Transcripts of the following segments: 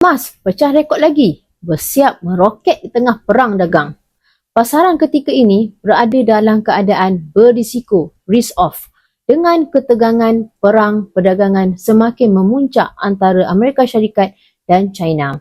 Emas pecah rekod lagi, bersiap meroket di tengah perang dagang. Pasaran ketika ini berada dalam keadaan berisiko, risk off, dengan ketegangan perang perdagangan semakin memuncak antara Amerika Syarikat dan China.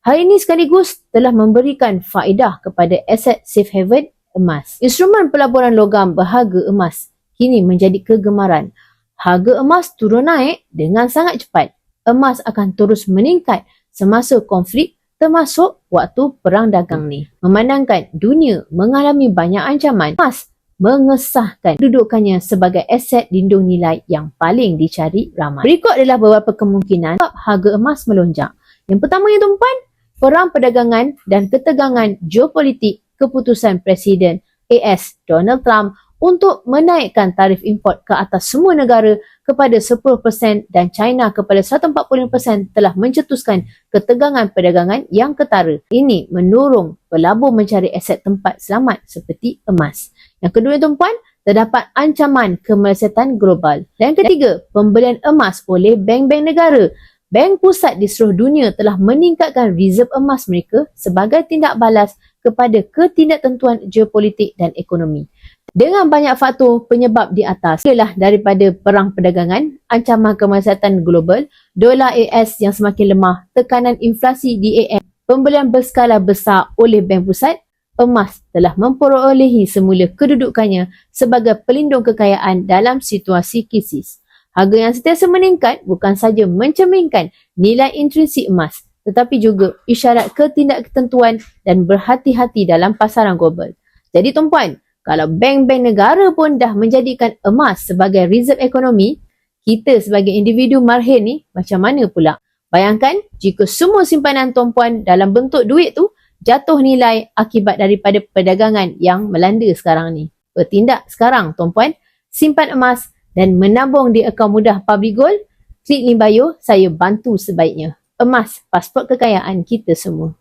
Hal ini sekaligus telah memberikan faedah kepada aset safe haven emas. Instrumen pelaburan logam berharga emas kini menjadi kegemaran. Harga emas turun naik dengan sangat cepat. Emas akan terus meningkat semasa konflik termasuk waktu perang dagang ni. Memandangkan dunia mengalami banyak ancaman, emas mengesahkan kedudukannya sebagai aset lindung nilai yang paling dicari ramai. Berikut adalah beberapa kemungkinan harga emas melonjak. Yang pertamanya tuan-puan, perang perdagangan dan ketegangan geopolitik keputusan Presiden AS Donald Trump untuk menaikkan tarif import ke atas semua negara kepada 10% dan China kepada 145% telah mencetuskan ketegangan perdagangan yang ketara. Ini mendorong pelabur mencari aset tempat selamat seperti emas. Yang kedua tuan-puan, terdapat ancaman kemelesetan global. Dan yang ketiga, pembelian emas oleh bank-bank negara. Bank pusat di seluruh dunia telah meningkatkan reserve emas mereka sebagai tindak balas kepada ketidaktentuan geopolitik dan ekonomi. Dengan banyak faktor penyebab di atas, ialah daripada perang perdagangan, ancaman kemaslahatan global, dolar AS yang semakin lemah, tekanan inflasi di AM, pembelian berskala besar oleh bank pusat, emas telah memperolehi semula kedudukannya sebagai pelindung kekayaan dalam situasi krisis. Harga yang sentiasa meningkat bukan saja mencerminkan nilai intrinsik emas, tetapi juga isyarat ketidaktentuan dan berhati-hati dalam pasaran global. Jadi tuan-puan, kalau bank-bank negara pun dah menjadikan emas sebagai reserve ekonomi, kita sebagai individu marhin ni macam mana pula? Bayangkan jika semua simpanan tuan-puan dalam bentuk duit tu jatuh nilai akibat daripada perdagangan yang melanda sekarang ni. Bertindak sekarang tuan-puan, simpan emas dan menabung di akaun mudah Public Gold. Klik link bio, saya bantu sebaiknya. Emas, pasport kekayaan kita semua.